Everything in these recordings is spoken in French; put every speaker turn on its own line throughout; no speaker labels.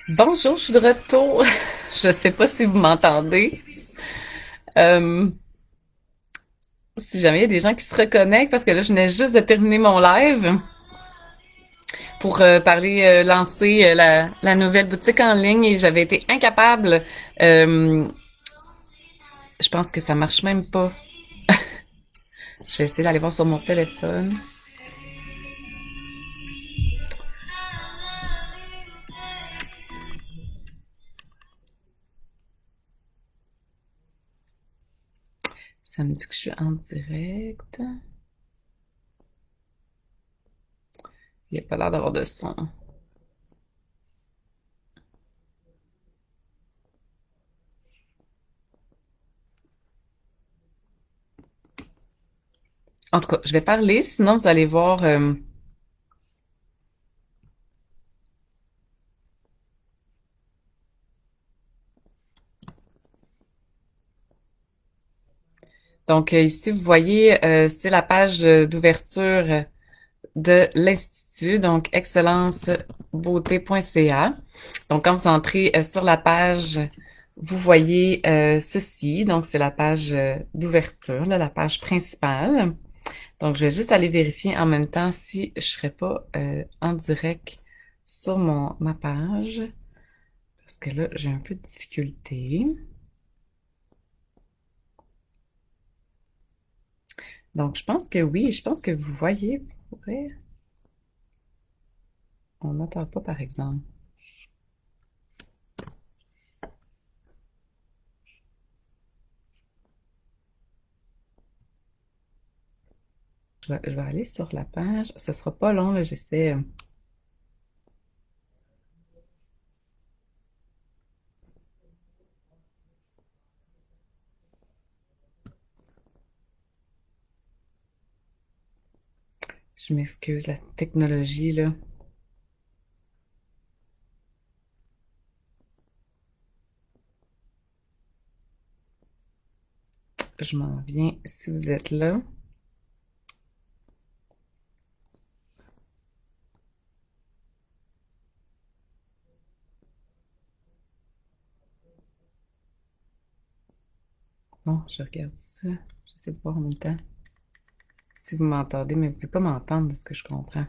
Bonjour, je suis de retour. Je sais pas si vous m'entendez. Euh, si jamais il y a des gens qui se reconnectent, parce que là, je venais juste de terminer mon live pour parler, lancer la nouvelle boutique en ligne et j'avais été incapable. euh, je pense que ça marche même pas. Je vais essayer d'aller voir sur mon téléphone. Ça me dit que je suis en direct. Il n'y a pas l'air d'avoir de son. En tout cas, je vais parler, sinon vous allez voir. Donc ici, vous voyez, c'est la page d'ouverture de l'Institut, donc excellencebeauté.ca. Donc, quand vous entrez sur la page, vous voyez ceci. Donc, c'est la page d'ouverture, la page principale. Donc, je vais juste aller vérifier en même temps si je serais pas en direct sur ma page. Parce que là, j'ai un peu de difficulté. Donc, je pense que oui, je pense que vous voyez. Ouais, on n'entend pas, par exemple. Je vais aller sur la page. Ce sera pas long, là, j'essaie. Je m'excuse, la technologie, là. Je m'en viens si vous êtes là. Bon, je regarde ça. J'essaie de voir en même temps si vous m'entendez, mais vous ne pouvez pas m'entendre de ce que je comprends.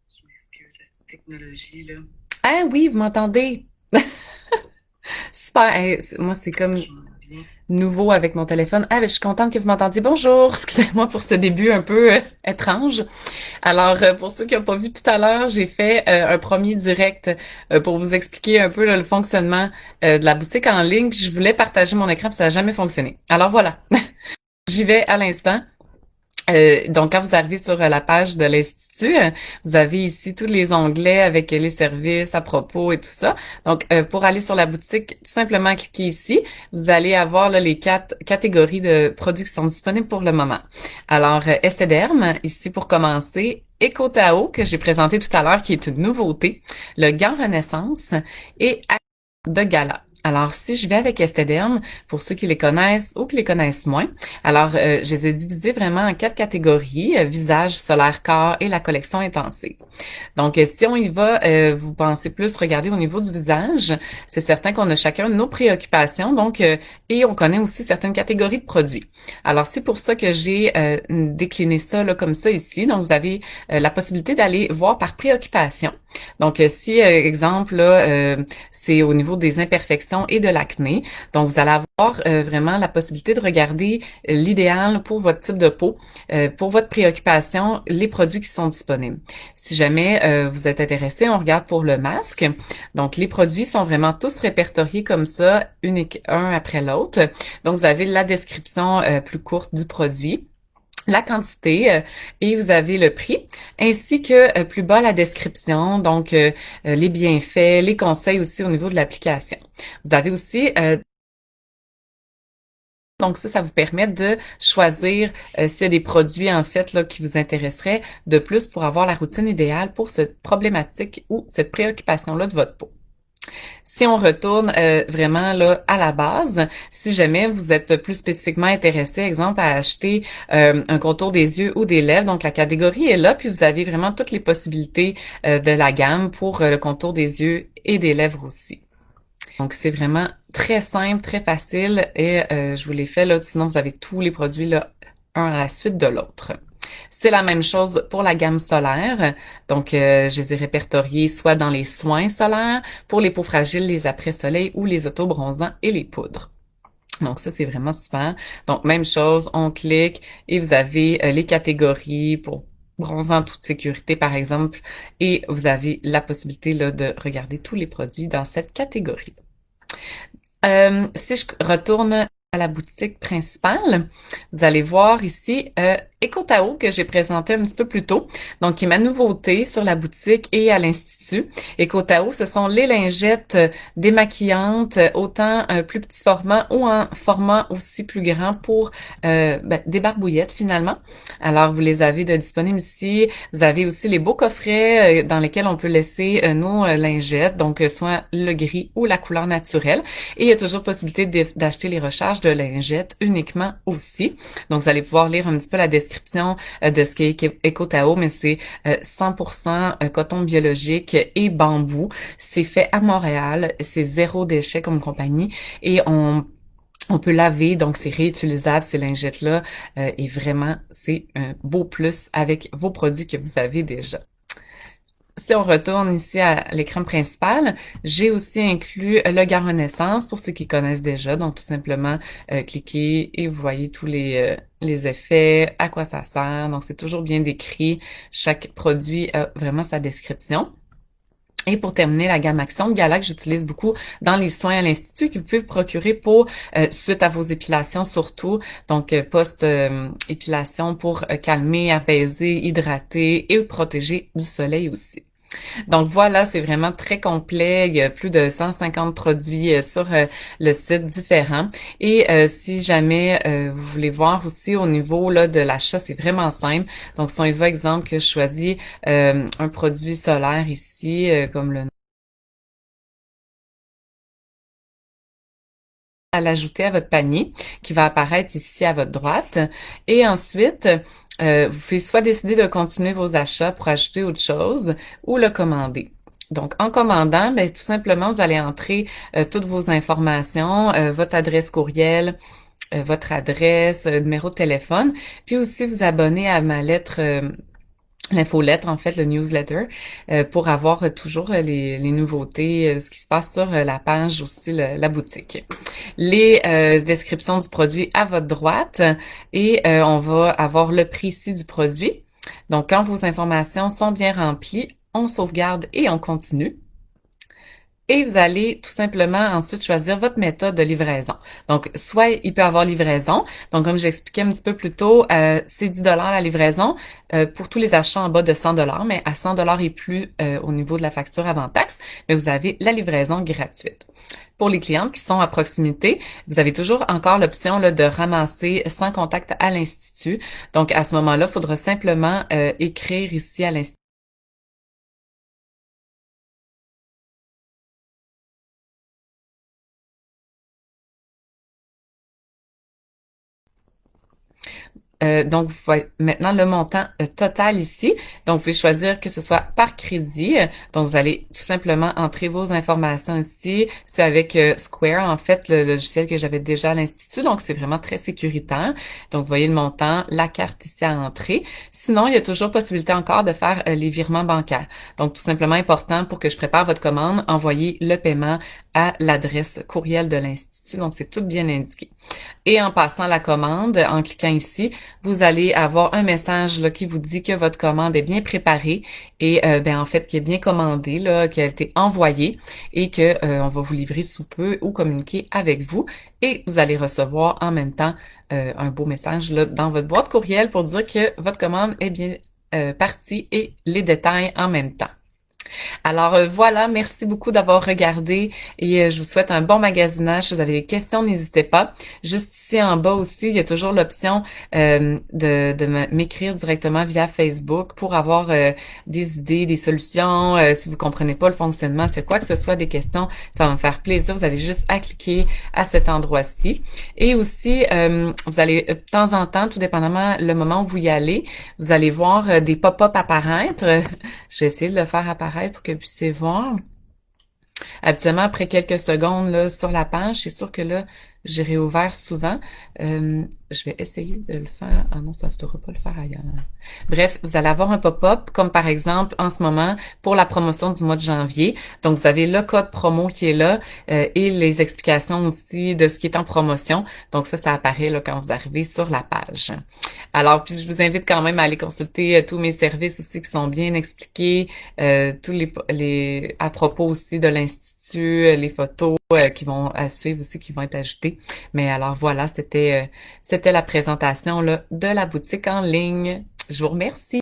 Je m'excuse, la technologie, là. Ah oui, vous m'entendez? Super. Hey, moi, c'est comme nouveau avec mon téléphone. Ah, ben, je suis contente que vous m'entendiez. Bonjour. Excusez-moi pour ce début un peu étrange. Alors, pour ceux qui n'ont pas vu tout à l'heure, j'ai fait un premier direct pour vous expliquer un peu là, le fonctionnement de la boutique en ligne. Puis je voulais partager mon écran, puis ça n'a jamais fonctionné. Alors voilà, j'y vais à l'instant. Donc, quand vous arrivez sur la page de l'Institut, vous avez ici tous les onglets avec les services à propos et tout ça. Donc, pour aller sur la boutique, tout simplement cliquez ici. Vous allez avoir là, les 4 catégories de produits qui sont disponibles pour le moment. Alors, Esthederm, ici pour commencer, EcoTao, que j'ai présenté tout à l'heure, qui est une nouveauté, le gant Renaissance et de Gala. Alors, si je vais avec Esthederm, pour ceux qui les connaissent ou qui les connaissent moins, alors je les ai divisés vraiment en 4 catégories, visage, solaire, corps et la collection intensive. Donc, si on y va, vous pensez plus regarder au niveau du visage, c'est certain qu'on a chacun nos préoccupations, donc, et on connaît aussi certaines catégories de produits. Alors, c'est pour ça que j'ai décliné ça là, comme ça ici. Donc, vous avez la possibilité d'aller voir par préoccupation. Donc, si, exemple, là, c'est au niveau des imperfections et de l'acné. Donc, vous allez avoir vraiment la possibilité de regarder l'idéal pour votre type de peau, pour votre préoccupation, les produits qui sont disponibles. Si jamais vous êtes intéressé, on regarde pour le masque. Donc, les produits sont vraiment tous répertoriés comme ça, unique un après l'autre. Donc, vous avez la description plus courte du produit, la quantité et vous avez le prix, ainsi que plus bas la description, donc les bienfaits, les conseils aussi au niveau de l'application. Vous avez aussi donc ça vous permet de choisir s'il y a des produits en fait là qui vous intéresseraient de plus pour avoir la routine idéale pour cette problématique ou cette préoccupation-là de votre peau. Si on retourne vraiment là à la base, si jamais vous êtes plus spécifiquement intéressé, exemple, à acheter un contour des yeux ou des lèvres, donc la catégorie est là, puis vous avez vraiment toutes les possibilités de la gamme pour le contour des yeux et des lèvres aussi. Donc c'est vraiment très simple, très facile et je vous l'ai fait là, sinon vous avez tous les produits là, un à la suite de l'autre. C'est la même chose pour la gamme solaire. Donc, je les ai répertoriés soit dans les soins solaires, pour les peaux fragiles, les après-soleil ou les autobronzants et les poudres. Donc, ça, c'est vraiment super. Donc, même chose, on clique et vous avez les catégories pour bronzant toute sécurité, par exemple, et vous avez la possibilité là, de regarder tous les produits dans cette catégorie. Si je retourne à la boutique principale, vous allez voir ici EcoTao que j'ai présenté un petit peu plus tôt, donc qui est ma nouveauté sur la boutique et à l'Institut. EcoTao, ce sont les lingettes démaquillantes, autant un plus petit format ou un format aussi plus grand pour des barbouillettes finalement. Alors, vous les avez de disponibles ici. Vous avez aussi les beaux coffrets dans lesquels on peut laisser nos lingettes, donc soit le gris ou la couleur naturelle. Et il y a toujours possibilité d'acheter les recharges de lingettes uniquement aussi. Donc, vous allez pouvoir lire un petit peu la description de ce qu'est EcoTao, mais c'est 100% coton biologique et bambou. C'est fait à Montréal. C'est zéro déchet comme compagnie. Et on peut laver, donc c'est réutilisable ces lingettes-là. Et vraiment, c'est un beau plus avec vos produits que vous avez déjà. Si on retourne ici à l'écran principal, j'ai aussi inclus le Gant Renaissance pour ceux qui connaissent déjà. Donc, tout simplement, cliquez et vous voyez tous les effets, à quoi ça sert. Donc, c'est toujours bien décrit. Chaque produit a vraiment sa description. Et pour terminer, la gamme Action de Gala que j'utilise beaucoup dans les soins à l'Institut, que vous pouvez procurer pour suite à vos épilations surtout. Donc, post-épilation pour calmer, apaiser, hydrater et protéger du soleil aussi. Donc voilà, c'est vraiment très complet. Il y a plus de 150 produits sur le site différents. Et si jamais vous voulez voir aussi au niveau là de l'achat, c'est vraiment simple. Donc si on y va, exemple, que je choisis un produit solaire ici, comme le à l'ajouter à votre panier qui va apparaître ici à votre droite. Et ensuite, vous pouvez soit décider de continuer vos achats pour ajouter autre chose ou le commander. Donc, en commandant, ben, tout simplement, vous allez entrer toutes vos informations, votre adresse courriel, votre adresse, numéro de téléphone, puis aussi vous abonner à ma lettre l'infolettre, en fait, le newsletter, pour avoir toujours les nouveautés, ce qui se passe sur la page aussi, la boutique. Les descriptions du produit à votre droite et on va avoir le prix ici du produit. Donc, quand vos informations sont bien remplies, on sauvegarde et on continue. Et vous allez tout simplement ensuite choisir votre méthode de livraison. Donc, soit il peut avoir livraison. Donc, comme j'expliquais un petit peu plus tôt, c'est 10 la livraison pour tous les achats en bas de 100 mais à 100 et plus au niveau de la facture avant taxe, mais vous avez la livraison gratuite. Pour les clientes qui sont à proximité, vous avez toujours encore l'option là, de ramasser sans contact à l'Institut. Donc, à ce moment-là, il faudra simplement écrire ici à l'Institut. Donc, vous voyez maintenant le montant total ici. Donc, vous pouvez choisir que ce soit par crédit. Donc, vous allez tout simplement entrer vos informations ici. C'est avec Square, en fait, le logiciel que j'avais déjà à l'Institut. Donc, c'est vraiment très sécuritaire. Donc, vous voyez le montant, la carte ici à entrer. Sinon, il y a toujours possibilité encore de faire les virements bancaires. Donc, tout simplement important pour que je prépare votre commande, envoyez le paiement à l'adresse courriel de l'Institut. Donc, c'est tout bien indiqué. Et en passant la commande, en cliquant ici, vous allez avoir un message là, qui vous dit que votre commande est bien préparée et en fait qui est bien commandée, là, qui a été envoyée et que on va vous livrer sous peu ou communiquer avec vous. Et vous allez recevoir en même temps un beau message là, dans votre boîte courriel pour dire que votre commande est bien partie et les détails en même temps. Alors voilà, merci beaucoup d'avoir regardé et je vous souhaite un bon magasinage. Si vous avez des questions, n'hésitez pas. Juste ici en bas aussi, il y a toujours l'option de m'écrire directement via Facebook pour avoir des idées, des solutions. Si vous comprenez pas le fonctionnement, c'est quoi que ce soit des questions, ça va me faire plaisir. Vous avez juste à cliquer à cet endroit-ci. Et aussi, vous allez de temps en temps, tout dépendamment le moment où vous y allez, vous allez voir des pop-up apparaître. Je vais essayer de le faire apparaître pour que vous puissiez voir. Habituellement, après quelques secondes là, sur la page, c'est sûr que là, j'ai réouvert souvent. Je vais essayer de le faire. Ah non, ça ne devrait pas le faire ailleurs. Bref, vous allez avoir un pop-up, comme par exemple en ce moment pour la promotion du mois de janvier. Donc, vous avez le code promo qui est là et les explications aussi de ce qui est en promotion. Donc, ça apparaît là, quand vous arrivez sur la page. Alors, puis je vous invite quand même à aller consulter tous mes services aussi qui sont bien expliqués, tous à propos aussi de l'Institut, les photos qui vont suivre aussi, qui vont être ajoutées. Mais alors voilà, c'était la présentation là, de la boutique en ligne. Je vous remercie.